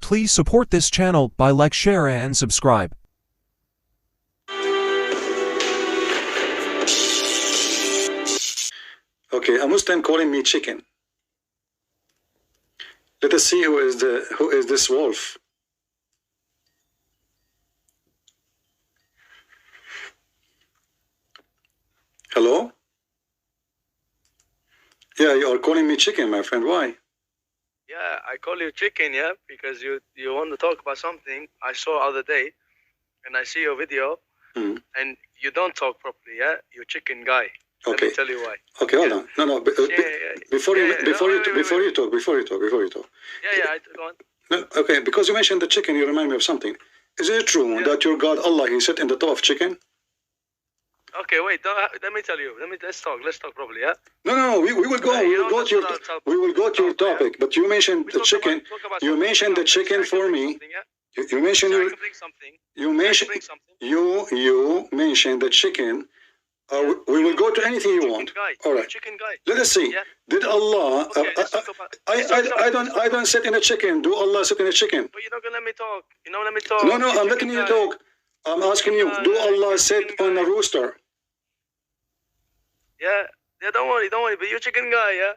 Please support this channel by like, share and subscribe. Okay, a Muslim calling me chicken. Let us see who is this wolf. Hello? Yeah, you are calling me chicken, my friend. Why? Yeah, I call you chicken, yeah, because you want to talk about something I saw other day, and I see your video, and you don't talk properly, yeah. You're chicken guy. Okay. Let me tell you why. Okay, hold on. No. Before you talk. Yeah. Go on. No, okay, because you mentioned the chicken, you remind me of something. Is it true that your God Allah He sit in the top of chicken? Okay, wait. Let me tell you. Let's talk. Let's talk properly, yeah. No. We will go. We will go to your topic. But you mentioned the chicken. You mentioned the chicken for me. You mentioned you mentioned the chicken. We will go to anything you want. All right. Let us see. Did Allah? I don't sit in a chicken. Do Allah sit in a chicken? But you're not gonna let me talk. You know, let me talk. No. I'm letting you talk. I'm asking you. Do Allah sit on a rooster? Yeah. Don't worry. But you're chicken guy, yeah.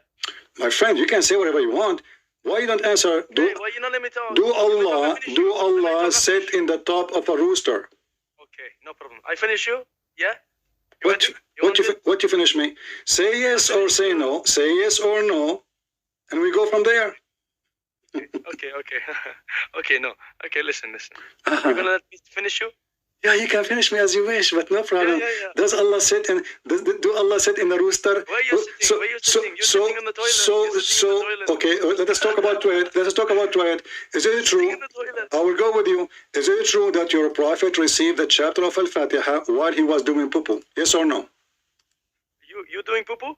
My friend, you can say whatever you want. Why you don't answer? Why you not let me talk? Do Allah sit in the top of a rooster? Okay, no problem. I finish you. Yeah. What you finish me? Say yes or say no. Say yes or no, and we go from there. Okay. Okay, no. Okay, listen. You're gonna let me finish you? Yeah, you can finish me as you wish, but no problem. Yeah. Does Allah sit in? Do Allah sit in the rooster? Where you sitting? You're sitting on the toilet. Okay. Let us talk about toilet. Is it true? I will go with you. Is it true that your prophet received the chapter of Al-Fatiha while he was doing poo-poo? Yes or no? You doing poo-poo?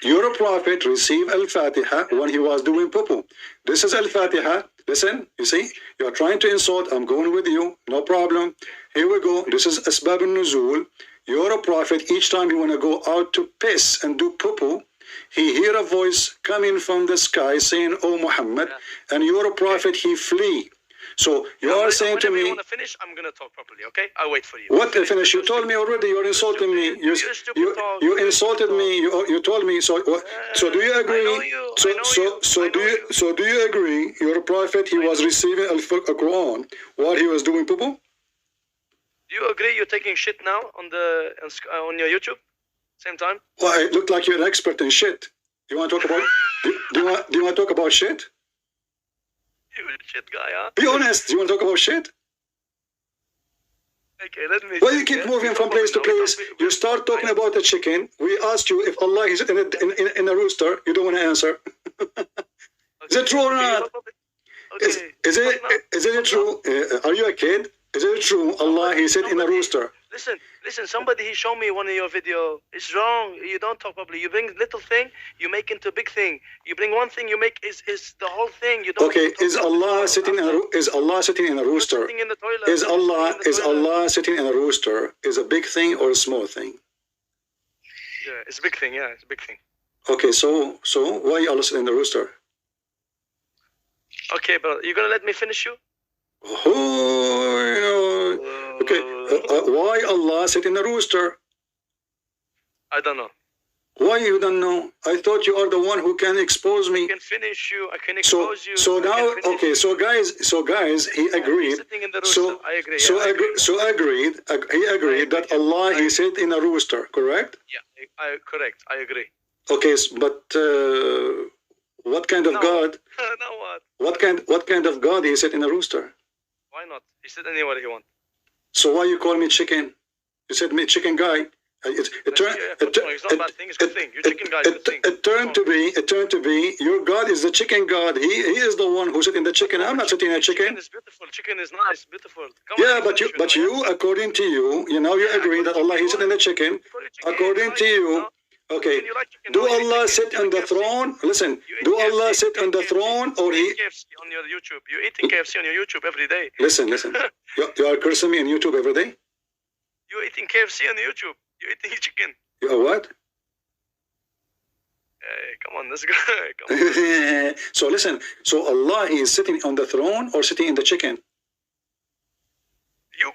Your prophet received Al-Fatiha when he was doing poo-poo. This is Al-Fatiha. Listen, you see, you are trying to insult. I'm going with you. No problem. Here we go. This is Asbab al-Nuzul. You're a prophet. Each time you want to go out to piss and do poo-poo, he hear a voice coming from the sky saying, "Oh Muhammad," and you're a prophet. He flee. So you are saying to me, you want to finish, I'm going to talk properly, okay? I'll wait for you. What to finish? You told me already. You're insulting me. You insulted me. You told me. So do you agree? So do you agree? You're a prophet. He was receiving Al-Quran while he was doing poo-poo. Do you agree? You're taking shit now on your YouTube? Same time? Well, it looked like you're an expert in shit. Do you want to talk about? do you want to talk about shit? You shit guy, huh? Be honest. Do you want to talk about shit? Okay, let me. Well, you keep moving from place to place. You start talking about the chicken. We asked you if Allah is in a rooster. You don't want to answer. Is it true or not? Is it true? Are you a kid? Is it true? Allah, He said in a rooster. Listen. Somebody he showed me one of your video. It's wrong. You don't talk properly. You bring little thing, you make into big thing. You bring one thing, you make is the whole thing. You don't. Okay. Is Allah sitting in a rooster? In the toilet. Is Allah sitting in a rooster? Is a big thing or a small thing? Yeah, it's a big thing. Yeah, it's a big thing. Okay. So why Allah sitting in the rooster? Okay, but you're gonna let me finish you? Okay. Why Allah sit in a rooster? I don't know. Why you don't know? I thought you are the one who can expose me. I can finish you. I can expose you. So now, okay. So guys, he agreed. I agree. He agreed that Allah He sit in a rooster. Correct? Yeah, correct. I agree. Okay, but what kind of God? Now what? What kind of God He sit in a rooster? Why not? He said anywhere he wants. So why you call me chicken? You said me chicken guy. It turned to be your God is the chicken God. He is the one who sit in the chicken. I'm not sitting in a chicken. Chicken is beautiful. Chicken is nice, beautiful. But you, according to you, you agree that Allah He sit in the chicken. According to you. Okay. Do Allah sit on the throne? Listen. Do Allah sit on the throne or He? KFC on your YouTube. You're eating KFC on your YouTube every day. Listen. You are cursing me on YouTube every day. You're eating KFC on YouTube. You're eating chicken. You are what? Come on, this guy. Come on. So listen, so Allah, he is sitting on the throne or sitting in the chicken? You.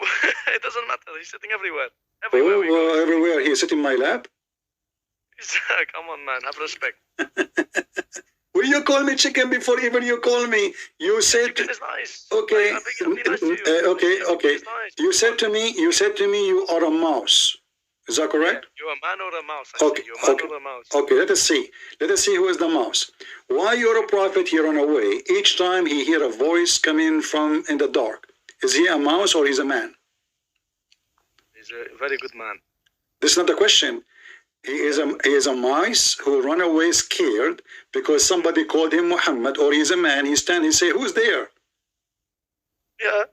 It doesn't matter. He's sitting everywhere. Everywhere. we go. Oh, everywhere. He is sitting in my lap. Come on, man. Have respect. Will you call me chicken before even you call me? You said, Chicken is nice. okay, I'll be nice to you. okay. It's nice. You said to me, you are a mouse. Is that correct? You're a man or a mouse. Okay, You're a man okay. or a mouse. Okay, let us see. Let us see who is the mouse. Why you're a prophet, he run away. Each time he hear a voice coming from in the dark. Is he a mouse or he's a man? He's a very good man. This is not the question. He is a mouse who run away scared because somebody called him Muhammad, or he's a man. He stand, he say, who's there? Yeah.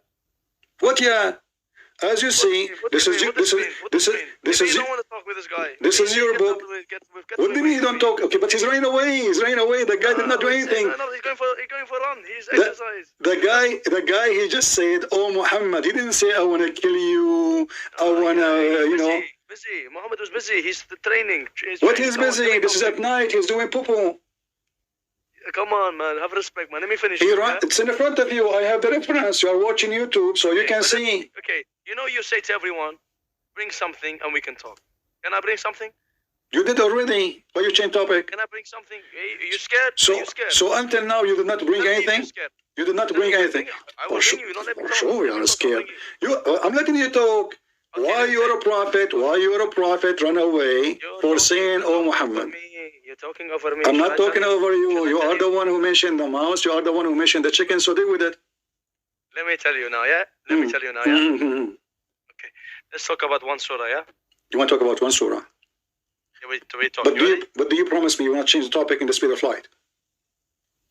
What? Yeah. As you see, this is You don't want to talk with this guy. This is your book. What do you mean you don't talk? Okay, but he's running away. He's running away. The guy did not do anything. No, he's going for a run. He's exercise. The guy, he just said, "Oh Muhammad." He didn't say, "I want to kill you. I want to, you know." Busy. Muhammad was busy. He's training. What he's busy? This is at night. He's doing poo-poo. Come on, man. Have respect, man. Let me finish. It's in front of you. I have the reference. You are watching YouTube, so you can see. Okay. You know, you say to everyone, bring something and we can talk. Can I bring something? You did already. Why you change topic? Can I bring something? Are you scared? So until now, you did not bring anything? You did not bring anything? I will bring you. Don't let me talk. Sure, you are scared. I'm letting you talk. Why you're a prophet? Why you're a prophet? Run away for saying, "Oh Muhammad." You're talking over me. I'm not talking over you. You are the one who mentioned the mouse. You are the one who mentioned the chicken. So deal with it. Let me tell you now, yeah? Let me tell you now, yeah? Mm-hmm. Okay. Let's talk about one surah, yeah? You want to talk about one surah? We talk. But do you promise me you will not change the topic in the speed of light?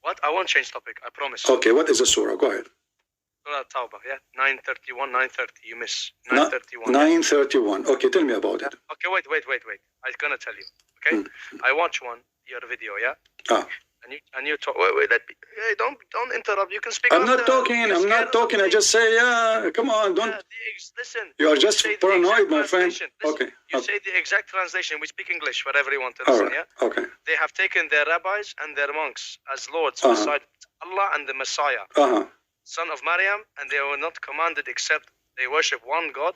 What? I won't change topic. I promise. Okay, what is the surah? Go ahead. Surah Tawbah, yeah? 931, 930. You miss. 931. 931. Okay, tell me about it. Okay, wait. I'm gonna tell you, okay? I watch your video, yeah? Ah. And you talk. Wait. Hey, don't interrupt. You can speak. I'm not talking. I just say, yeah. Come on, don't. Listen. You are just paranoid, my friend. Okay. You say the exact translation. We speak English for everyone to listen. Right. Yeah. Okay. They have taken their rabbis and their monks as lords beside Allah and the Messiah, son of Maryam, and they were not commanded except they worship one God,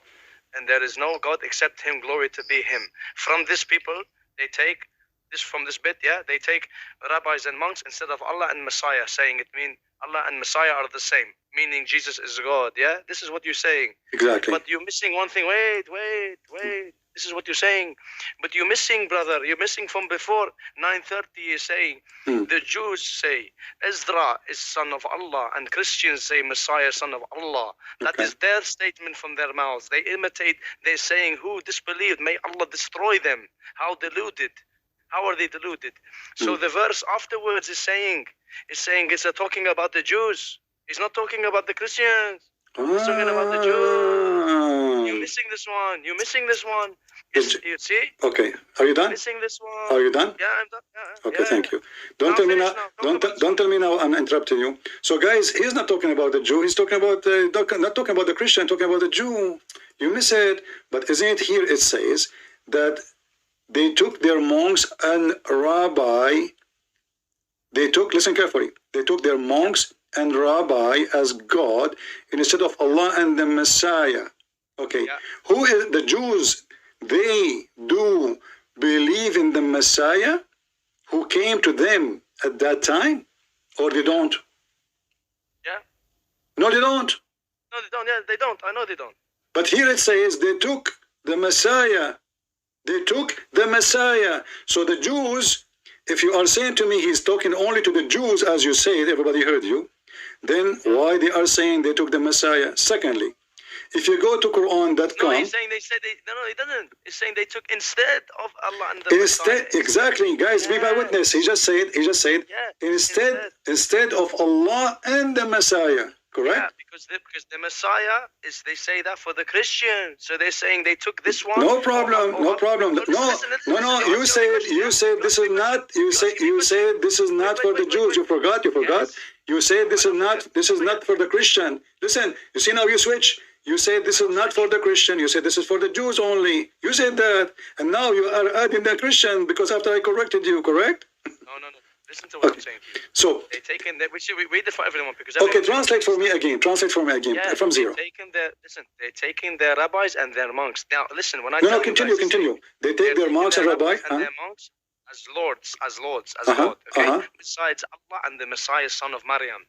and there is no God except Him. Glory to be Him. From this people, they take. From this bit, yeah, they take rabbis and monks instead of Allah and Messiah, saying it mean Allah and Messiah are the same, meaning Jesus is God, yeah? This is what you're saying. Exactly. But you're missing one thing. Wait. This is what you're saying. But you're missing, brother. You're missing from before. 930 is saying, the Jews say, Ezra is son of Allah, and Christians say Messiah son of Allah. That is their statement from their mouths. They imitate, they're saying, who disbelieved, may Allah destroy them. How deluded. How are they deluded? So the verse afterwards is saying it's talking about the Jews. It's not talking about the Christians. It's talking about the Jews. You're missing this one. You see? Okay. Are you done? Missing this one. Are you done? Yeah, I'm done. Yeah, okay, thank you. Don't tell me now. Don't tell me now. I'm interrupting you. So, guys, he's not talking about the Jew. He's talking about not talking about the Christian. Talking about the Jew. You miss it. But isn't it here? It says that they took their monks and rabbi. Listen carefully. They took their monks and rabbi as God instead of Allah and the Messiah. Okay. Yeah. Who is the Jews? They do believe in the Messiah who came to them at that time, or they don't? Yeah. No, they don't. No, they don't. Yeah, they don't. I know they don't. But here it says they took the Messiah. They took the Messiah. So the Jews, if you are saying to me he's talking only to the Jews, as you said, everybody heard you, then why they are saying they took the Messiah? Secondly, if you go to Quran.com... No, he's saying he doesn't. He's saying they took instead of Allah and the Messiah. Exactly, guys, be my witness. He just said, instead of Allah and the Messiah. Correct? Yeah, because the Messiah is, they say that for the Christian. So they're saying they took this one. No problem. No. You said this is not. You said this is not for the Jews. You forgot. Yes. You said this is not for the Christian. Listen. You see now you switch. You said this is not for the Christian. You said this is for the Jews only. You said that, and now you are adding the Christian because after I corrected you. Correct? Listen to what Okay. I'm saying to you. So, They taken that. We read it for everyone because. okay, everyone- translate for me again. Translate for me again Yeah, from zero. They're taking their rabbis and their monks. Now, listen, when I No, tell no, you continue, guys, continue. They they're take their taking monks and rabbi. rabbis and their monks as lords, as Lord, besides Allah and the Messiah, son of Maryam.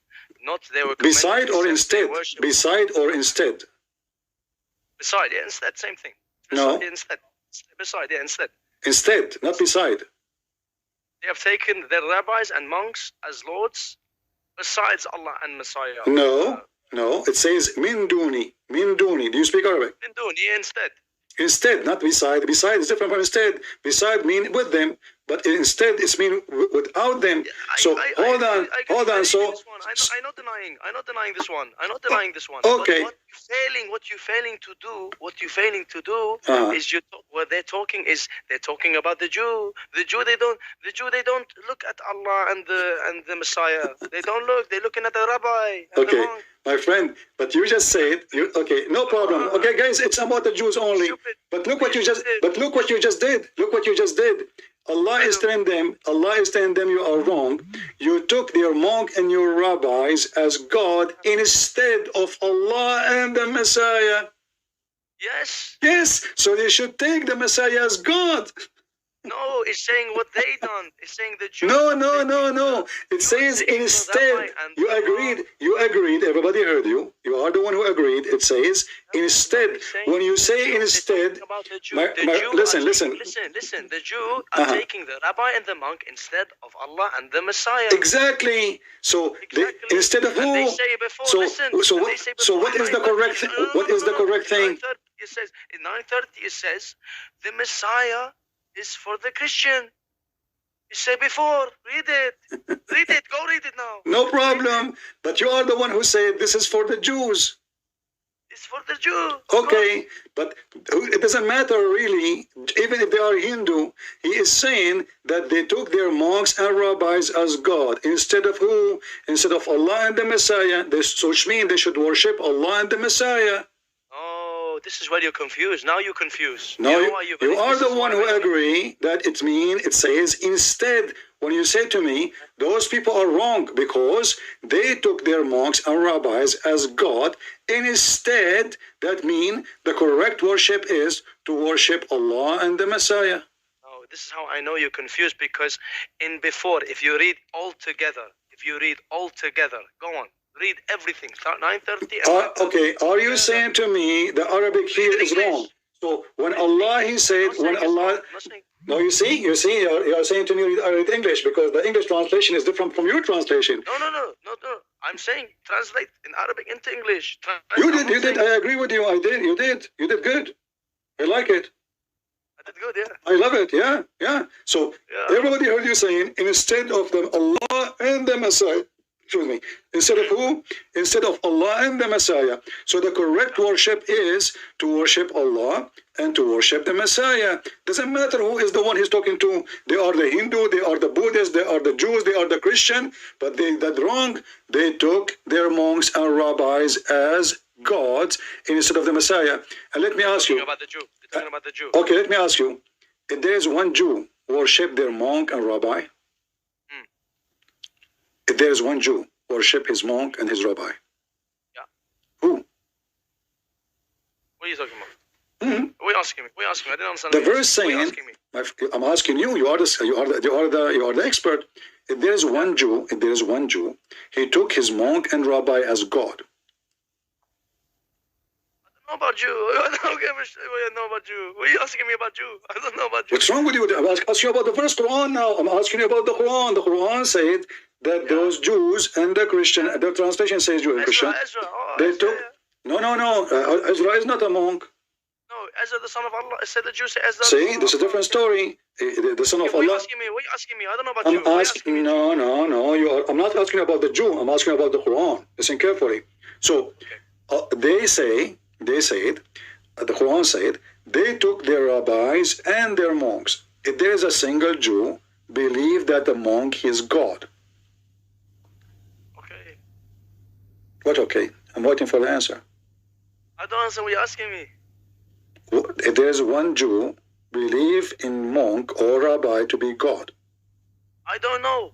Not they were Beside or commended, instead? worship. Beside or instead? Beside, yeah, instead, same thing. No. Beside, instead. Beside, yeah, instead. Instead, not beside. They have taken their rabbis and monks as lords, besides Allah and Messiah. No, no. It says min duni. Min duni. Do you speak Arabic? Yeah, instead. Instead, not beside. Beside is different from instead. Beside mean with them, but instead it's mean without them. So hold on. So I'm not denying this one. Okay. But what you're failing to do is what they're talking is they're talking about the Jew. The Jew they don't look at Allah and the Messiah. They don't look. They're looking at the rabbi. And the okay, monk. my friend, but you just said okay, no problem. Okay, guys, it's about the Jews only. Stupid. But look what you just did. Look what you just did. Allah is telling them, you are wrong. You took their monk and your rabbis as God instead of Allah and the Messiah. Yes. Yes, so they should take the Messiah as God. No, it's saying what they done. It's saying the Jews. No. It says instead. You agreed. Everybody heard you. You are the one who agreed. It says instead. When you say instead, listen. The Jew are taking the rabbi and the monk instead of Allah and the Messiah. Exactly. So instead of who? And they say before, So what is the correct thing? What is the correct thing? It says in 9:30. It says the Messiah is for the Christian. You say before. Read it. Go read it now. No problem. But you are the one who said this is for the Jews. It's for the Jew. Okay, but it doesn't matter really. Even if they are Hindu, he is saying that they took their monks and rabbis as God instead of who? Instead of Allah and the Messiah. Which means they should worship Allah and the Messiah. Oh, this is where you're confused. Now you're confused. No, you are the one who agree that it says instead. When you say to me, those people are wrong because they took their monks and rabbis as God, instead, that means the correct worship is to worship Allah and the Messiah. Oh, this is how I know you're confused because if you read all together, go on. Read everything. Start 9:30. Okay, are you saying to me the Arabic here is wrong? So when Allah, he said, no, you see, you are saying to me read English because the English translation is different from your translation. No. I'm saying translate in Arabic into English. You did. I agree with you. You did good. I like it. I did good, yeah. I love it. Yeah. So everybody heard you saying instead of the Allah and the Messiah. Excuse me. Instead of who? Instead of Allah and the Messiah. So the correct worship is to worship Allah and to worship the Messiah. Doesn't matter who is the one he's talking to. They are the Hindu, they are the Buddhists, they are the Jews, they are the Christian. But that's wrong. They took their monks and rabbis as gods instead of the Messiah. And let me ask you. Talking about the Jew. Okay, let me ask you. If there is one Jew worship their monk and rabbi, if there is one Jew worship his monk and his rabbi, who? What are you talking about? What are you asking me? I didn't understand. The verse saying, I'm asking you. You are the expert. If there is one Jew, he took his monk and rabbi as God. I don't know about you. I don't know about you. What are you asking me about you? I don't know about you. What's wrong with you? I'm asking you about the verse Quran now. I'm asking you about the Quran. The Quran said that those Jews and the Christian, the translation says Jew and Christian. Ezra. No. Ezra is not a monk. No, Ezra, the son of Allah. I said the Jews say Ezra. See, this is a different story. The son of What are you Allah. asking me? What are you asking me? I don't know about I'm you. asking. No. I'm not asking about the Jew. I'm asking about the Quran. Listen carefully. So they said, the Quran said, they took their rabbis and their monks. If there is a single Jew, believe that the monk is God. Okay. What? Okay. I'm waiting for the answer. I don't understand what you're asking me. If there is one Jew, believe in monk or rabbi to be God. I don't know.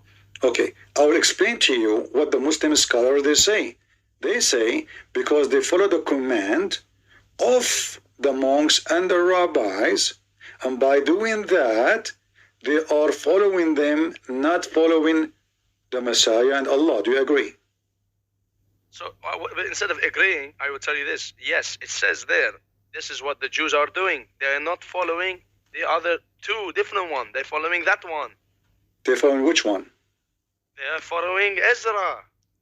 Okay, I will explain to you what the Muslim scholars they say. They say because they follow the command of the monks and the rabbis, and by doing that, they are following them, not following the Messiah and Allah. Do you agree? So instead of agreeing, I would tell you this. Yes, it says there. This is what the Jews are doing. They are not following the other two different one. They're following that one. They're following which one? They are following Ezra.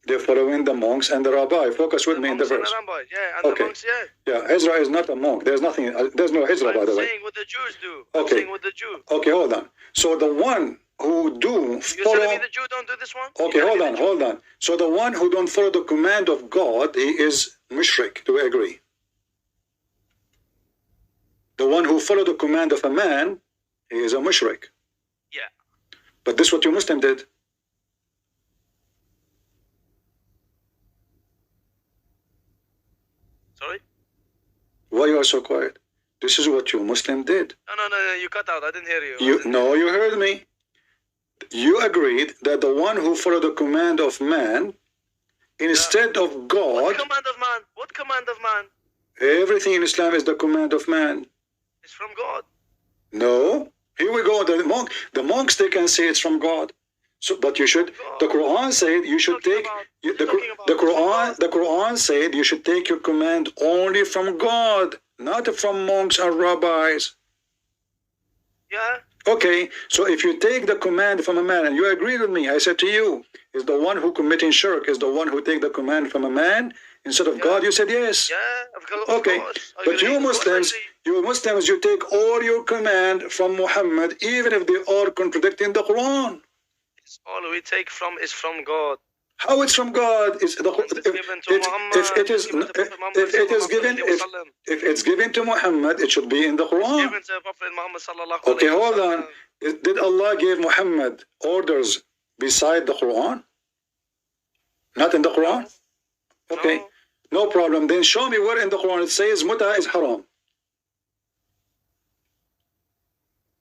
They're following the monks and the rabbi. Focus with me in the verse. Yeah, and Okay. the monks, yeah. Yeah, Ezra is not a monk. There's nothing. There's no Ezra, by the I'm way. saying what the Jews do. Okay. I'm saying what the Jews. Okay, hold on. So the one who do You're follow. telling me the Jew don't do this one? Okay, You're hold telling on, me the hold on. So the one who don't follow the command of God, he is mushrik. Do we agree? The one who follow the command of a man, he is a mushrik. Yeah. But this is what your Muslim did. Sorry? Why you are so quiet? This is what your Muslim did. No, you cut out. I didn't hear you. No, you heard me. You agreed that the one who follow the command of man, instead of What God, command of man? What command of man? everything in Islam is the command of man. It's from God. No. Here we go. The monks, they can say it's from God. So, but you should. The Quran said you should take. The Quran said you should take your command only from God, not from monks or rabbis. Yeah. Okay. So if you take the command from a man, and you agreed with me, I said to you, is the one who committing shirk is the one who take the command from a man instead of God? You said yes. Yeah. Of Okay, course. I but agree. you Of course I Muslims, agree. you take all your command from Muhammad, even if they are contradicting the Quran. It's all we take from is from God. How it's from God? Is the It's given to Muhammad. if it is It's given to Prophet Muhammad if it is given sallallahu alaihi wasallam. if it's given to Muhammad, it should be in the Quran. Given to Prophet Muhammad sallallahu Okay, alaihi hold wasallam. on. Did Allah give Muhammad orders beside the Quran? Not in the Quran? Okay, No. no problem. Then show me where in the Quran it says muta is haram.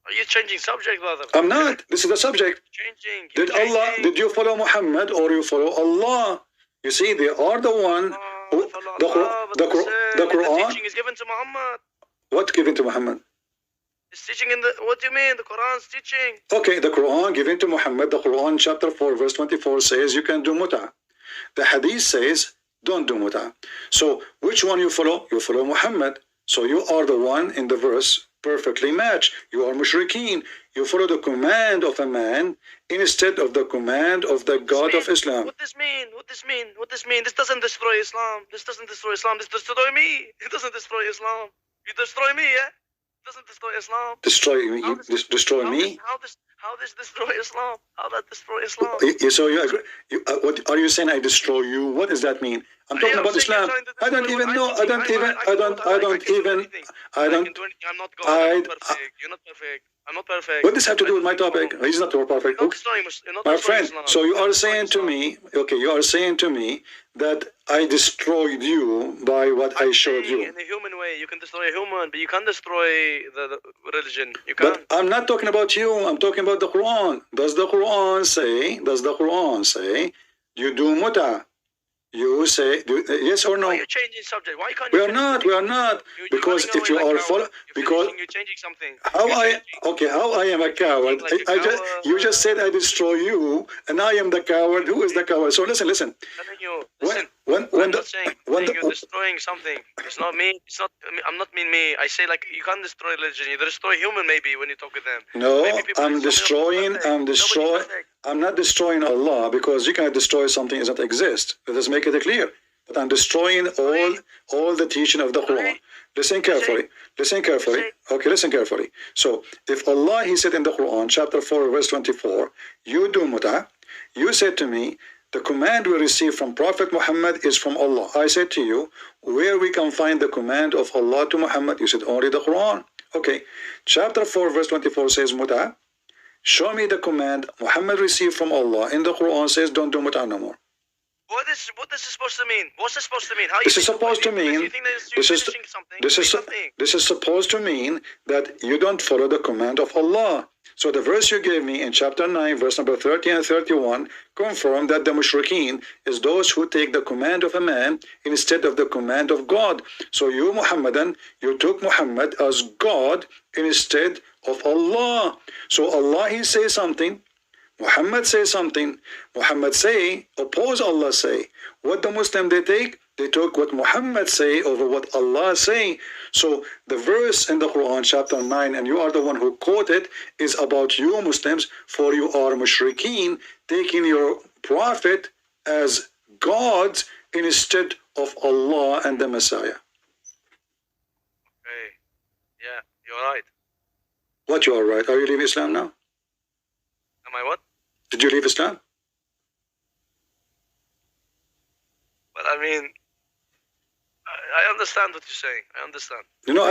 Are you changing subject, brother? I'm not. This is the subject. Changing. Did Allah? Did you follow Muhammad or you follow Allah? You see, they are the one who the Quran. teaching is given to Muhammad. What given to Muhammad? It's teaching in the. What do you mean? The Quran's teaching. Okay, the Quran given to Muhammad. The Quran chapter 4 verse 24 says you can do muta. The Hadith says don't do muta. So which one you follow? You follow Muhammad. So you are the one in the verse perfectly matched. You are mushrikeen. You follow the command of a man instead of the command of the God of Islam. What this mean? What this mean? What this mean? This doesn't destroy Islam. This doesn't destroy Islam. This destroy me. It doesn't destroy Islam. You destroy me, yeah? It doesn't destroy Islam. Destroy me? Destroy me? How this destroy Islam? How that destroy Islam? So you agree? What are you saying? I destroy you? What does that mean? I'm talking about Islam. I don't even know. I don't even. I'm not God. I'm not perfect. You're not perfect. I'm not perfect. What does this have to do with my topic? He's not perfect. My friend, so you are saying to me, okay, you are saying to me that I destroyed you by what I showed you. In a human way, you can destroy a human, but you can't destroy the religion. You can't. But I'm not talking about you. I'm talking about the Quran. Does the Quran say you do muta? You say yes or no? Why are you changing subject? Why can't We you are not. We are not. Because if you are follow, because you're changing something. how I am a coward. You just said I destroy you, and I am the coward. Who is the coward? So listen. Listen. When I'm not saying you're destroying something. It's not me. It's not. I'm not mean me. I say like you can't destroy religion. You destroy human maybe when you talk with them. No, I'm destroying. I'm not destroying Allah because you cannot destroy something that doesn't exist. Let us make it clear. But I'm destroying all the teaching of the Quran. Listen carefully. Okay, listen carefully. So if Allah, He said in the Quran, chapter 4, verse 24, you do muta, you said to me, the command we receive from Prophet Muhammad is from Allah. I said to you, where we can find the command of Allah to Muhammad? You said only the Quran. Okay, chapter 4, verse 24 says muta. Show me the command Muhammad received from Allah in the Quran says don't do muta no more. What is this supposed to mean? What's this supposed to mean? How This you is think- supposed to if you mean, think that this you're is, finishing something, this is, say something. this is supposed to mean that you don't follow the command of Allah. So the verse you gave me in chapter 9, verse number 30 and 31, confirm that the mushrikeen is those who take the command of a man instead of the command of God. So you, Muhammadan, you took Muhammad as God instead of Allah. So Allah, he says something, Muhammad says something, Muhammad say, oppose Allah say. What the Muslim they take? They took what Muhammad say over what Allah say. So the verse in the Quran chapter 9, and you are the one who quoted, is about you Muslims, for you are mushrikeen, taking your prophet as God instead of Allah and the Messiah. Okay. Yeah, you're right. What, you are right? Are you leaving Islam now? Am I what? Did you leave Islam? Well, I mean, I understand what you're saying. I understand. You know,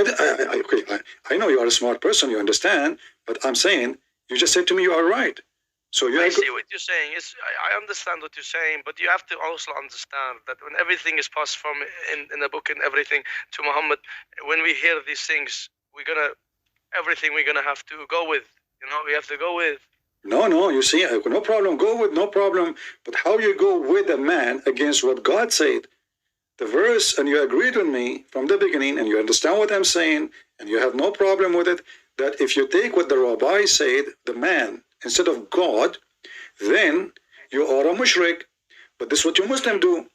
I know you are a smart person, you understand, but I'm saying, you just said to me you are right. So you I have see what you're saying. I understand what you're saying, but you have to also understand that when everything is passed from in the book and everything to Muhammad, when we hear these things, everything we're gonna have to go with. You know, we have to go with. No, you see, no problem, go with, no problem. But how you go with a man against what God said? The verse, and you agreed with me from the beginning, and you understand what I'm saying, and you have no problem with it, that if you take what the rabbi said, the man, instead of God, then you are a mushrik. But this is what you Muslim do.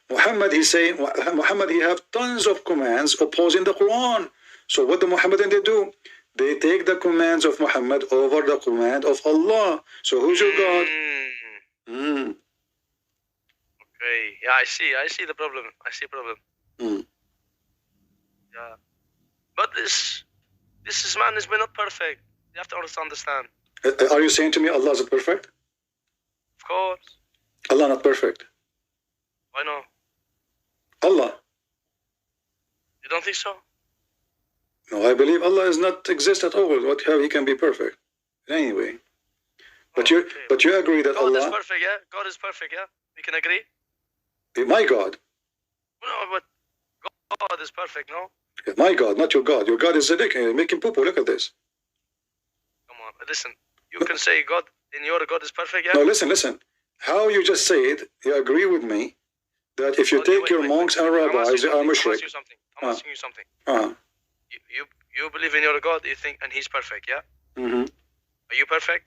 Muhammad, he have tons of commands opposing the Quran. So what the Muhammadan they do? They take the commands of Muhammad over the command of Allah. So who's your God? Okay. Yeah, I see the problem. I see the problem. Yeah. But this man is not perfect. You have to also understand. Are you saying to me Allah is perfect? Of course. Allah not perfect. Why not? Allah. You don't think so? No, I believe Allah does not exist at all. How he can be perfect? Anyway. But you agree that God is Allah, perfect, yeah? God is perfect, yeah? We can agree? my God. No, but God is perfect, no? My God, not your God. Your God is Zedek, making poo-poo. Look at this. Come on, listen. You can say God, in your God is perfect, yeah? No, listen. How you just said, you agree with me, that if you Okay, take wait, your wait, monks wait. and rabbis, they are I'm mushrik. asking you something. Uh-huh. You believe in your God, you think, and he's perfect, yeah? Mm-hmm. Are you perfect?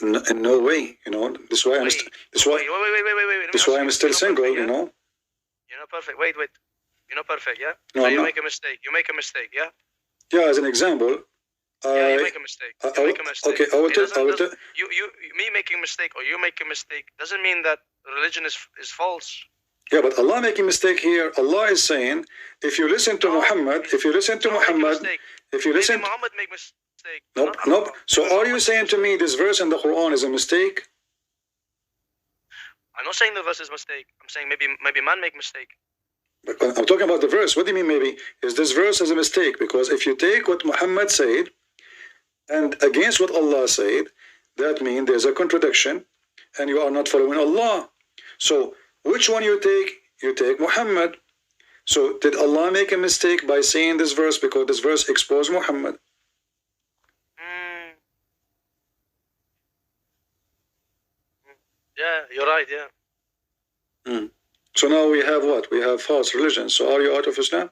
In no way, you know. This is why I'm. This why. Wait. This why I'm still single, perfect, you know. You're not perfect. Wait. You're not perfect, yeah? No, so I'm you not. make a mistake. You make a mistake, yeah? Yeah, as an example. Yeah, you make a mistake. You make a mistake. Okay, I will tell. Me making a mistake or you make a mistake doesn't mean that religion is false. Yeah, but Allah making mistake here. Allah is saying, if you listen to Muhammad, if you listen to Muhammad, if you listen. Maybe Muhammad make mistake. Nope. So are you saying to me this verse in the Quran is a mistake? I'm not saying the verse is mistake. I'm saying maybe man make mistake. But I'm talking about the verse. What do you mean maybe? Is this verse as a mistake? Because if you take what Muhammad said and against what Allah said, that means there's a contradiction and you are not following Allah. So which one you take? You take Muhammad. So did Allah make a mistake by saying this verse because this verse exposed Muhammad? Yeah, you're right, yeah. So now we have what? We have false religion. So are you out of Islam?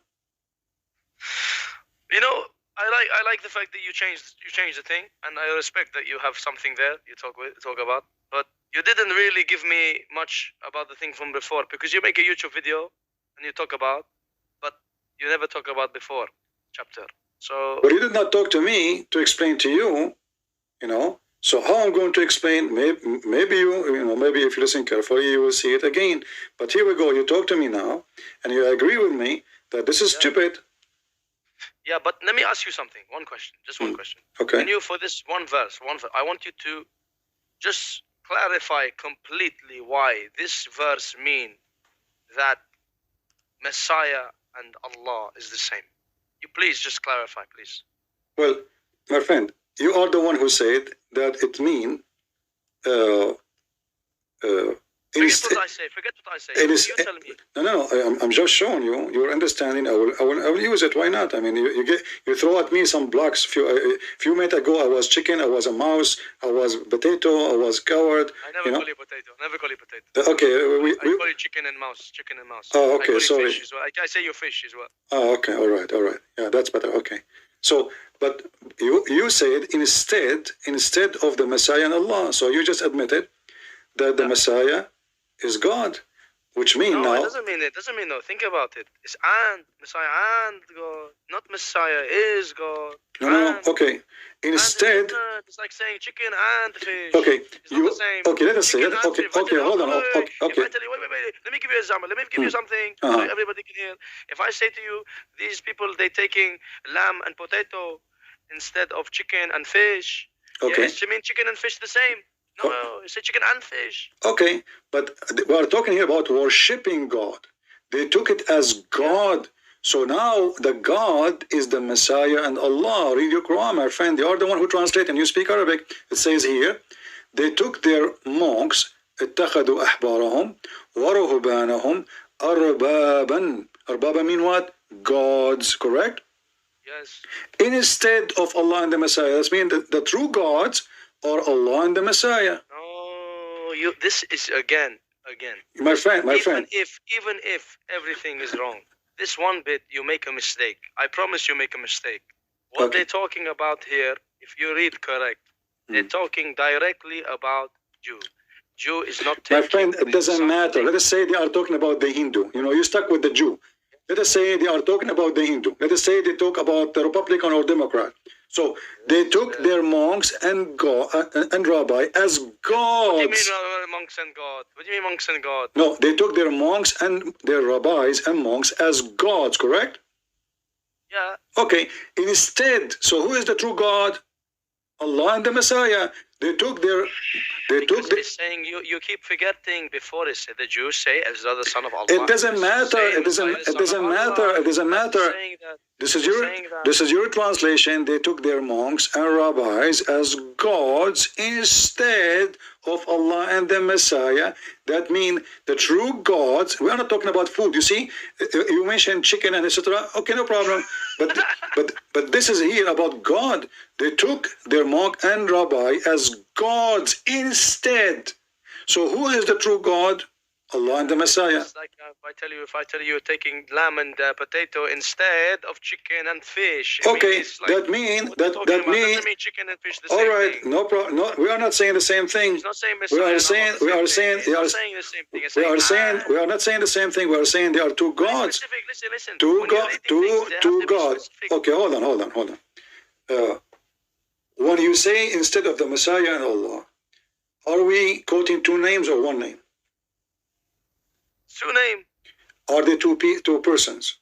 You know, I like the fact that you changed the thing, and I respect that you have something there you talk about. But you didn't really give me much about the thing from before, because you make a YouTube video and you talk about, but you never talk about before chapter. So. But you did not talk to me to explain to you, you know. So how I'm going to explain? Maybe maybe if you listen carefully, you will see it again. But here we go. You talk to me now, and you agree with me that this is stupid. Yeah, but let me ask you something. One question, just one question. Okay. Can you, for this one verse, I want you to just clarify completely why this verse mean that Messiah and Allah is the same. You please just clarify, please. Well, my friend, you are the one who said that it mean Forget what I say. Forget what I say. It is. You tell me. No. I'm just showing you your understanding. I will use it. Why not? I mean, you throw at me some blocks. Few minutes ago, I was chicken. I was a mouse. I was potato. I was coward. I never call you potato. Never call you potato. Okay. I call you chicken and mouse. Chicken and mouse. Oh, okay. I call you Sorry. fish as well. I say you fish as well. Oh, okay. All right. Yeah, that's better. Okay. So, but you said instead of the Messiah and Allah. So you just admitted that the Messiah is God, which means No, now. it doesn't mean it. Doesn't mean no. Think about it. It's and Messiah and God, not Messiah is God. No. Okay. And Instead. it's like saying chicken and fish. Okay. It's not the same. Okay. Let us say Chicken it. and Okay. fish. If I Okay. tell you- Hold on. wait, Okay. If I Okay. tell you, wait. Let me give you an example. Let me give you something so everybody can hear. If I say to you, these people they taking lamb and potato instead of chicken and fish. Okay. Yes, you mean chicken and fish the same? No, you say chicken and fish. Okay. But we are talking here about worshiping God. They took it as God. So now the God is the Messiah and Allah. Read your Quran, my friend. You are the one who translates and you speak Arabic. It says here, they took their monks, اتخذوا أحبارهم ورهبانهم أربابا. Arbaba mean what? Gods, correct? Yes. Instead of Allah and the Messiah. That means the true gods are Allah and the Messiah. No, you. This is again. My friend. Even if everything is wrong, this one bit you make a mistake. I promise you make a mistake. What Okay. they're talking about here, if you read correct, they're talking directly about Jew. Jew is not taking. My friend, it doesn't matter. Let us say they are talking about the Hindu. You stuck with the Jew. Let us say they are talking about the Hindu. Let us say they talk about the Republican or Democrat. So they took their monks and rabbi as gods. What do you mean monks and God? What do you mean monks and God? No, they took their monks and their rabbis and monks as gods, correct? Yeah. Okay. Instead, so who is the true God? Allah and the Messiah. Because it's saying you keep forgetting before it said the Jews say Ezra the son of Allah. It doesn't matter. It doesn't matter. This is your translation. They took their monks and rabbis as gods instead of Allah and the Messiah. That means the true gods. We are not talking about food. You see, you mentioned chicken and etc. Okay, no problem. But this is here about God. They took their monk and rabbi as gods instead. So who is the true God? Allah and the Messiah. It's like if I tell you you're taking lamb and potato instead of chicken and fish. Okay, that means doesn't mean chicken and fish the all same right, thing. no problem. No, we are not saying the same thing. It's not saying We are saying the same thing. we are not saying the same thing. We are saying they are two gods. Listen. Two gods. Okay, hold on. When you say instead of the Messiah and Allah, are we quoting two names or one name? Two name. Are they two persons?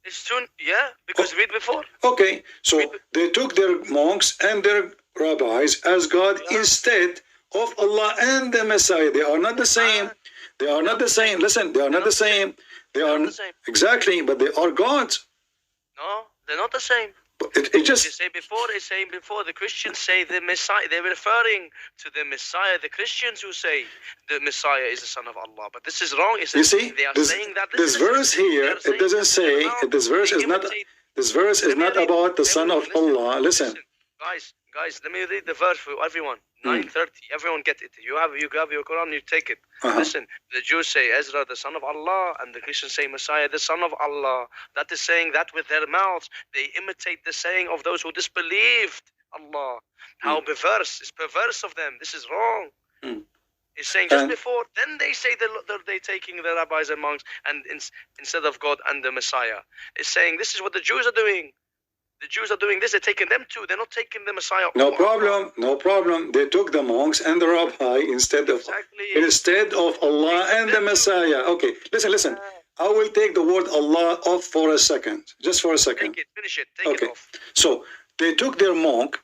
It's two. Yeah, because read before. Okay, so they took their monks and their rabbis as God instead of Allah and the Messiah. They are not the same. They are not the same. Listen, they are not the same. They are not the same. Exactly, but they are gods. No, they're not the same. It just It's saying before the Christians say the Messiah. They're referring to the Messiah. The Christians who say the Messiah is the Son of Allah. But this is wrong. you see they are this, saying that this verse here. It doesn't say. This verse is not. This verse is not about the Son of Allah. Listen, guys. Let me read the verse for everyone. 9:30. Everyone get it. You have your Quran. You take it. Listen. The Jews say Ezra the son of Allah, and the Christians say Messiah the son of Allah. That is saying that with their mouths they imitate the saying of those who disbelieved Allah. How perverse! It's perverse of them. This is wrong. It's saying just before. Then they say they're taking the rabbis and monks and instead of God and the Messiah. It's saying this is what the Jews are doing. The Jews are doing this. They're taking them too. They're not taking the Messiah. no problem. They took the monks and the rabbi instead of Allah and the Messiah. Okay, listen. I will take the word Allah off for a second, just for a second. Finish it. Take Okay. it off. So they took their monk